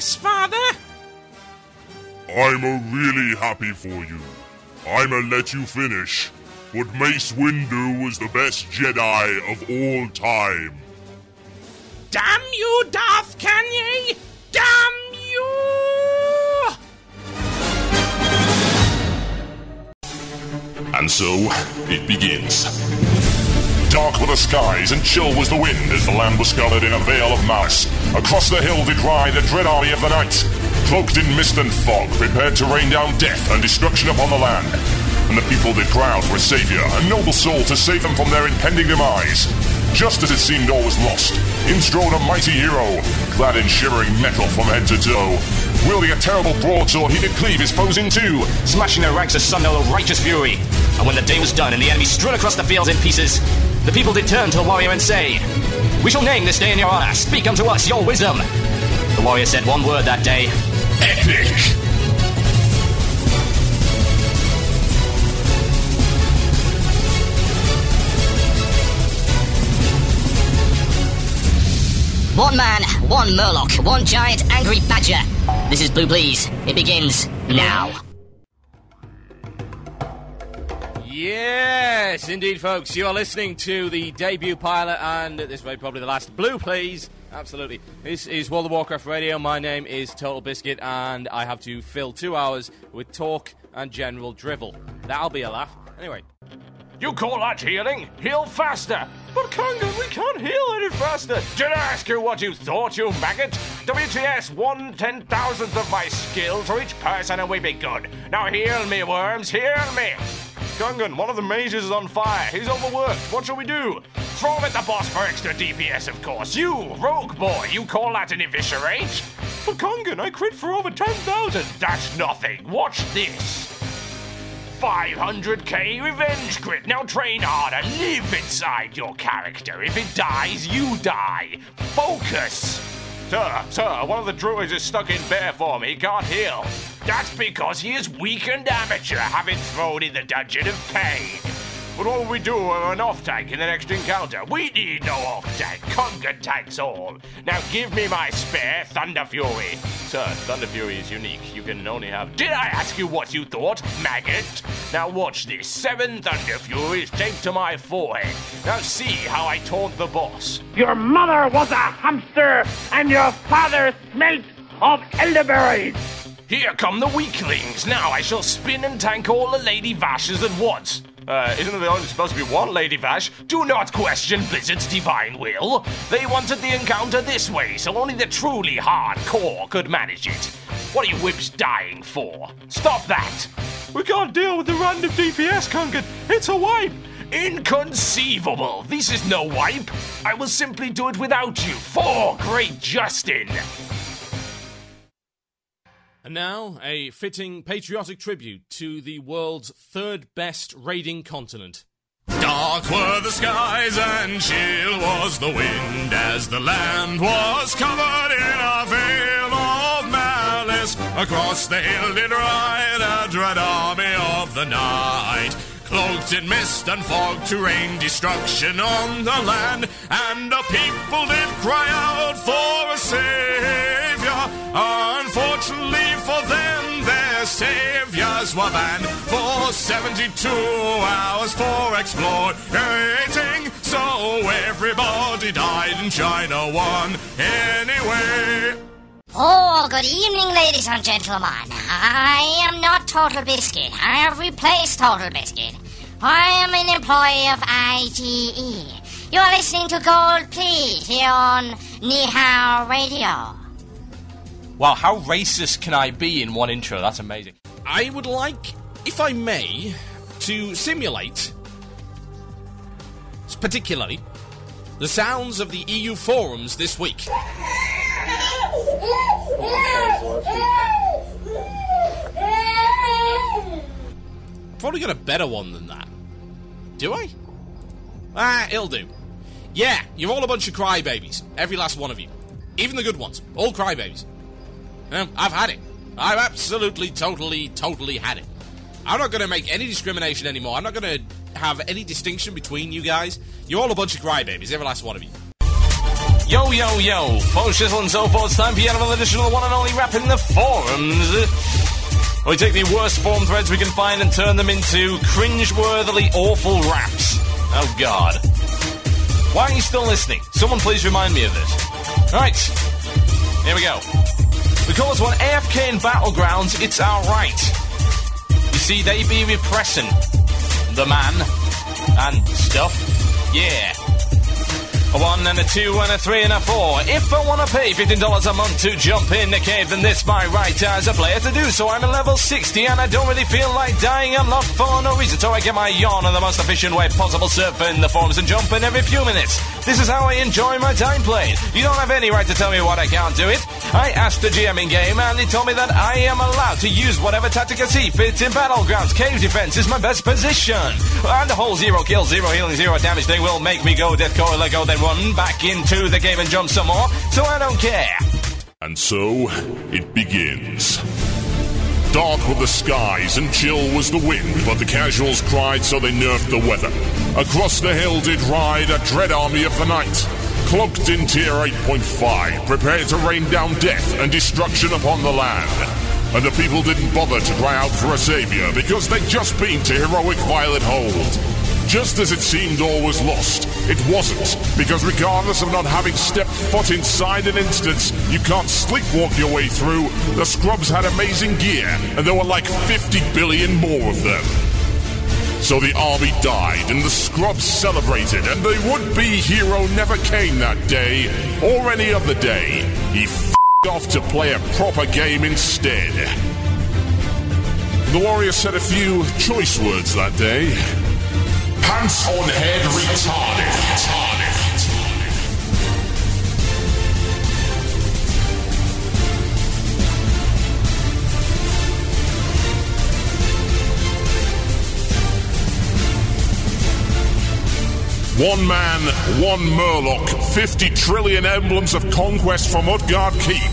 Yes, Father? I'm really happy for you. I'ma let you finish, but Mace Windu was the best Jedi of all time. Damn you, Darth Kanye! Damn you! And so, it begins. Dark were the skies and chill was the wind as the land was covered in a veil of malice. Across the hill did ride the dread army of the night, cloaked in mist and fog, prepared to rain down death and destruction upon the land. And the people did cry out for a saviour, a noble soul to save them from their impending demise. Just as it seemed all was lost, in strode a mighty hero, clad in shivering metal from head to toe. Wielding a terrible broadsword, he did cleave his foes in two, smashing their ranks asunder with righteous fury. And when the day was done and the enemy strewn across the fields in pieces, the people did turn to the warrior and say, "We shall name this day in your honour. Speak unto us your wisdom." The warrior said one word that day: epic! One man, one Murloc, one giant angry badger. This is Blue Plz. It begins now. Yes, indeed, folks. You are listening to the debut pilot and, at this rate, probably the last, Blue Plz. Absolutely. This is World of Warcraft Radio. My name is Total Biscuit, and I have to fill 2 hours with talk and general drivel. That'll be a laugh. Anyway. You call that healing? Heal faster! But Kangan, we can't heal any faster! Did I ask you what you thought, you maggot? WTS, 1/10,000th of my skill to each person and we be good. Now heal me, worms, heal me! Kangan, one of the mages is on fire. He's overworked. What shall we do? Throw him at the boss for extra DPS, of course. You, rogue boy, you call that an eviscerate? But Kangan, I crit for over 10,000. That's nothing. Watch this. 500k revenge crit. Now train harder. Live inside your character. If it dies, you die. Focus. Sir, one of the druids is stuck in bear form. He can't heal. That's because he is weak and amateur, having thrown in the dungeon of pain. But what will we do with an off-tank in the next encounter? We need no off-tank. Kungan tanks all. Now give me my spare Thunder Fury. Sir, Thunder Fury is unique. You can only have... Did I ask you what you thought, maggot? Now watch this. 7 Thunder Furies taped to my forehead. Now see how I taunt the boss. Your mother was a hamster, and your father smelt of elderberries. Here come the weaklings. Now I shall spin and tank all the Lady Vashes at once. Isn't there only supposed to be one Lady Vash? Do not question Blizzard's divine will. They wanted the encounter this way, so only the truly hardcore could manage it. What are you whips dying for? Stop that! We can't deal with the random DPS, Kungan. It's a wipe! Inconceivable! This is no wipe! I will simply do it without you, for great Justin! And now, a fitting patriotic tribute to the world's third best raiding continent. Dark were the skies and chill was the wind as the land was covered in a veil of malice. Across the hill did ride a dread army of the night, cloaked in mist and fog to rain destruction on the land, and the people did cry out for a saviour. Unfortunately for them, their saviours were banned for 72 hours for exploiting. So everybody died and China won anyway. Oh, good evening, ladies and gentlemen. I am not Total Biscuit. I have replaced Total Biscuit. I am an employee of IGE. You're listening to Gold Plz here on Nihao Radio. Wow, how racist can I be in one intro? That's amazing. I would like, if I may, to simulate, particularly, the sounds of the EU forums this week. Probably got a better one than that. Do I? It'll do. Yeah, you're all a bunch of crybabies. Every last one of you. Even the good ones. All crybabies. I've had it. I've absolutely, totally had it. I'm not going to make any discrimination anymore. I'm not going to have any distinction between you guys. You're all a bunch of crybabies, every last one of you. Yo, yo, yo. Post Shizzle and so forth. It's time for yet another edition of the one and only rap in the forums. We take the worst forum threads we can find and turn them into cringe-worthily awful raps. Oh, God. Why are you still listening? Someone please remind me of this. Right. Here we go. Because when AFK in Battlegrounds, it's our right. You see, they be repressing the man and stuff. Yeah. A 1 and a 2 and a 3 and a 4. If I want to pay $15 a month to jump in the cave, then this my right as a player to do so. I'm at level 60 and I don't really feel like dying. I'm locked for no reason, so I get my yawn in the most efficient way possible, surfing the forums and jumping every few minutes. This is how I enjoy my time playing. You don't have any right to tell me what I can't do it. I asked the GM in game and he told me that I am allowed to use whatever tactic I see fits in Battlegrounds. Cave defense is my best position. And the whole 0 kills, 0 healing, 0 damage thing will make me go deathcore, let go, then run back into the game and jump some more, so I don't care. And so, it begins. Dark were the skies and chill was the wind, but the casuals cried so they nerfed the weather. Across the hill did ride a dread army of the night, cloaked in tier 8.5, prepared to rain down death and destruction upon the land. And the people didn't bother to cry out for a savior, because they'd just been to heroic Violet Hold. Just as it seemed all was lost, it wasn't, because regardless of not having stepped foot inside an instance you can't sleepwalk your way through, the scrubs had amazing gear, and there were like 50 billion more of them. So the army died, and the scrubs celebrated, and the would-be hero never came that day, or any other day. He f***ed off to play a proper game instead. The warrior said a few choice words that day. Pants on head retarded. One man, one Murloc, 50 trillion emblems of conquest from Utgard Keep.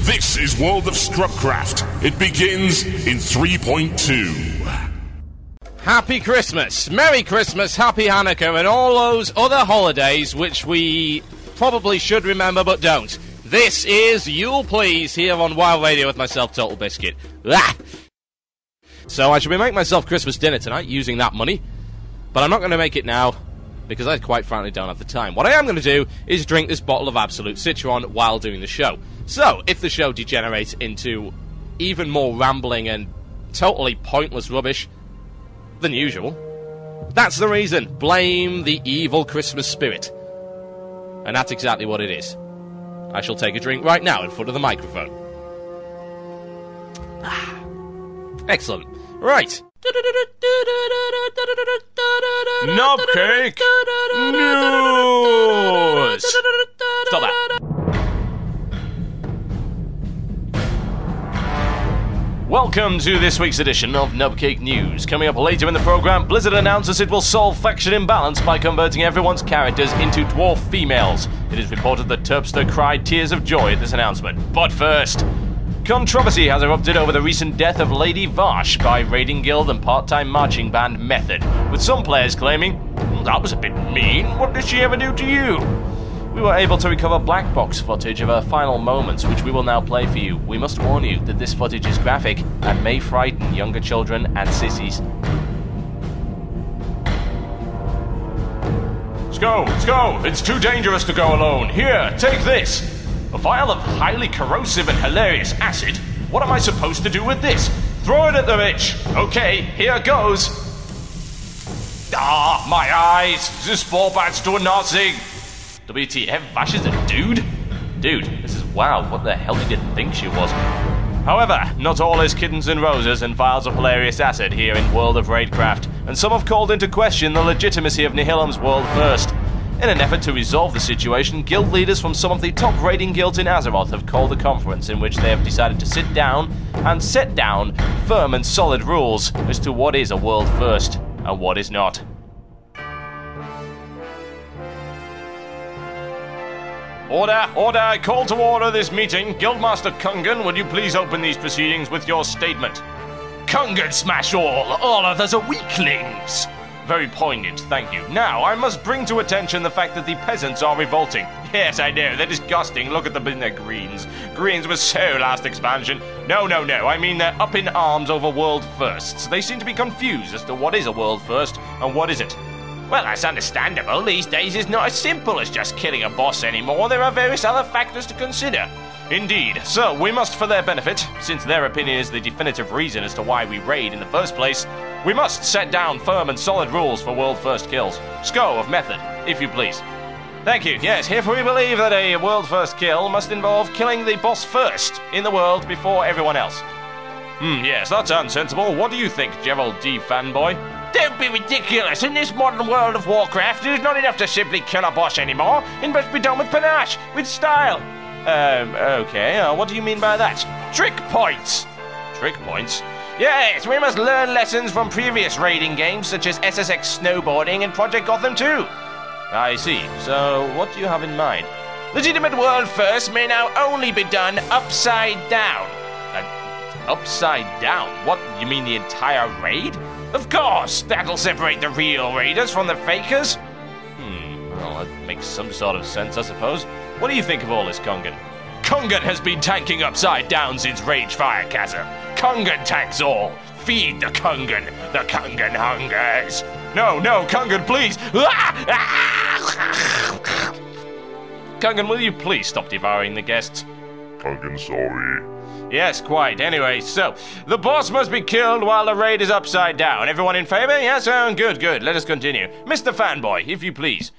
This is World of Scrubcraft. It begins in 3.2. Happy Christmas, Merry Christmas, Happy Hanukkah, and all those other holidays which we probably should remember but don't. This is Blue Plz here on Wild Radio with myself, Total Biscuit. So I should be making myself Christmas dinner tonight using that money, but I'm not going to make it now because I quite frankly don't have the time. What I am going to do is drink this bottle of Absolute Citron while doing the show. So if the show degenerates into even more rambling and totally pointless rubbish than usual, that's the reason. Blame the evil Christmas spirit. And that's exactly what it is. I shall take a drink right now in front of the microphone. Excellent. Right. Knobcake News! Stop that. Welcome to this week's edition of Nubcake News. Coming up later in the program, Blizzard announces it will solve faction imbalance by converting everyone's characters into dwarf females. It is reported that Terpster cried tears of joy at this announcement. But first, controversy has erupted over the recent death of Lady Varsh by raiding guild and part-time marching band Method, with some players claiming, that was a bit mean, what did she ever do to you? We were able to recover black box footage of her final moments, which we will now play for you. We must warn you that this footage is graphic and may frighten younger children and sissies. Let's go! It's too dangerous to go alone. Here, take this! A vial of highly corrosive and hilarious acid? What am I supposed to do with this? Throw it at the bitch! Okay, here goes! Ah, my eyes! This ball bats doing nothing! WTF, Vash is a dude? Dude, this is wild. What the hell did you think she was? However, not all is kittens and roses and vials of hilarious acid here in World of Raidcraft, and some have called into question the legitimacy of Nihilum's World First. In an effort to resolve the situation, guild leaders from some of the top raiding guilds in Azeroth have called a conference in which they have decided to sit down and set down firm and solid rules as to what is a World First and what is not. Order, I call to order this meeting. Guildmaster Kungan, would you please open these proceedings with your statement? Kungan smash all of us are weaklings. very poignant, thank you. Now, I must bring to attention the fact that the peasants are revolting. Yes, I know, they're disgusting. Look at them in their greens. Greens was so last expansion. No, I mean they're up in arms over world firsts. They seem to be confused as to what is a world first and what isn't. Well, that's understandable. These days it's not as simple as just killing a boss anymore. There are various other factors to consider. Indeed. So, we must, for their benefit, since their opinion is the definitive reason as to why we raid in the first place, we must set down firm and solid rules for world first kills. SCO of method, if you please. Thank you. Yes, if we believe that a world first kill must involve killing the boss first in the world before everyone else. Yes, that sounds sensible. What do you think, Gerald D. Fanboy? Don't be ridiculous. In this modern world of Warcraft, it is not enough to simply kill a boss anymore. It must be done with panache, with style. Okay, what do you mean by that? Trick points. Trick points? Yes, we must learn lessons from previous raiding games such as SSX Snowboarding and Project Gotham 2. I see. So, what do you have in mind? Legitimate world first may now only be done upside down. Upside down? What, you mean the entire raid? Of course, that'll separate the real raiders from the fakers. Well, that makes some sort of sense, I suppose. What do you think of all this, Kungan? Kungan has been tanking upside down since Ragefire Chasm. Kungan tanks all. Feed the Kungan. The Kungan hungers. No, Kungan, please. Kungan, will you please stop devouring the guests? Kungan, sorry. Yes, quite. Anyway, so, the boss must be killed while the raid is upside down. Everyone in favor? Yes, good. Let us continue. Mr. Fanboy, if you please.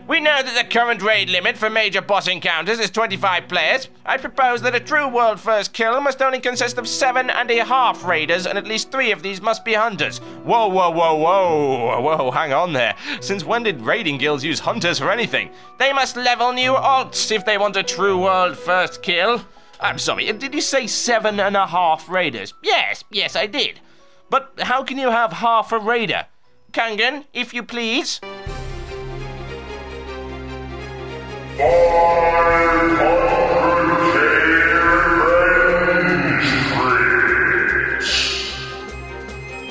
We know that the current raid limit for major boss encounters is 25 players. I propose that a true world first kill must only consist of 7.5 raiders, and at least 3 of these must be hunters. Whoa, hang on there. Since when did raiding guilds use hunters for anything? They must level new alts if they want a true world first kill. I'm sorry, did you say 7.5 raiders? Yes, I did. But how can you have half a raider? Kungan, if you please. 500k.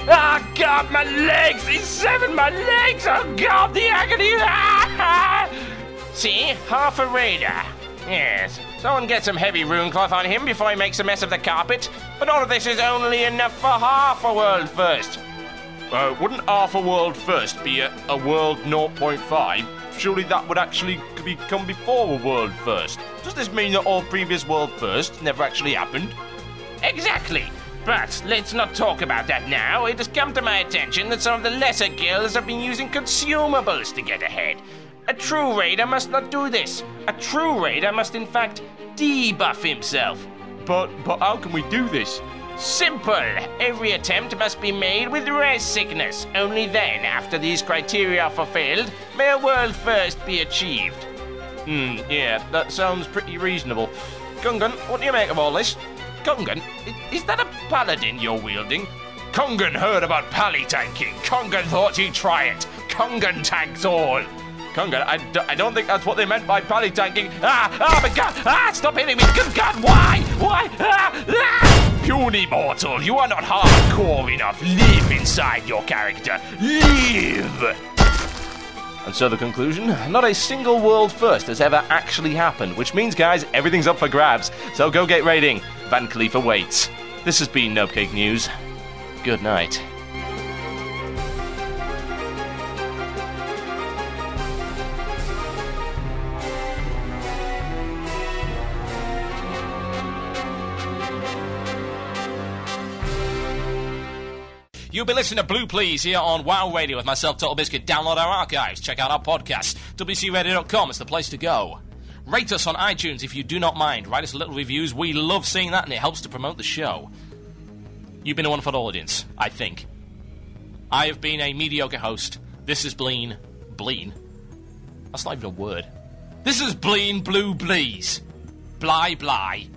Ah, God, my legs! He's severing my legs! Oh, God, the agony! See? Half a raider. Yes. Someone get some heavy rune cloth on him before he makes a mess of the carpet. But all of this is only enough for half a world first. Wouldn't half a world first be a world 0.5? Surely that would actually come before a world first. Does this mean that all previous world firsts never actually happened? Exactly. But let's not talk about that now. It has come to my attention that some of the lesser guilds have been using consumables to get ahead. A true raider must not do this. A true raider must in fact debuff himself. But how can we do this? Simple. Every attempt must be made with res sickness. Only then, after these criteria are fulfilled, may a world first be achieved. Yeah, that sounds pretty reasonable. Kungan, what do you make of all this? Kungan, is that a paladin you're wielding? Kungan heard about pally tanking. Kungan thought he'd try it. Kungan tanks all. Kungan, I don't think that's what they meant by pally tanking. Oh my God! Stop hitting me! Good God, why? Puny mortal, you are not hardcore enough. Live inside your character. Live! And so the conclusion, not a single world first has ever actually happened, which means, guys, everything's up for grabs. So go get raiding. Van Khalifa waits. This has been No Cake News. Good night. You've been listening to Blue Plz here on WoW Radio with myself, Total Biscuit. Download our archives, check out our podcasts. WCRadio.com is the place to go. Rate us on iTunes if you do not mind. Write us little reviews. We love seeing that and it helps to promote the show. You've been a wonderful audience, I think. I have been a mediocre host. This is Bleen. Bleen? That's not even a word. This is Bleen Blue Plz. Bly.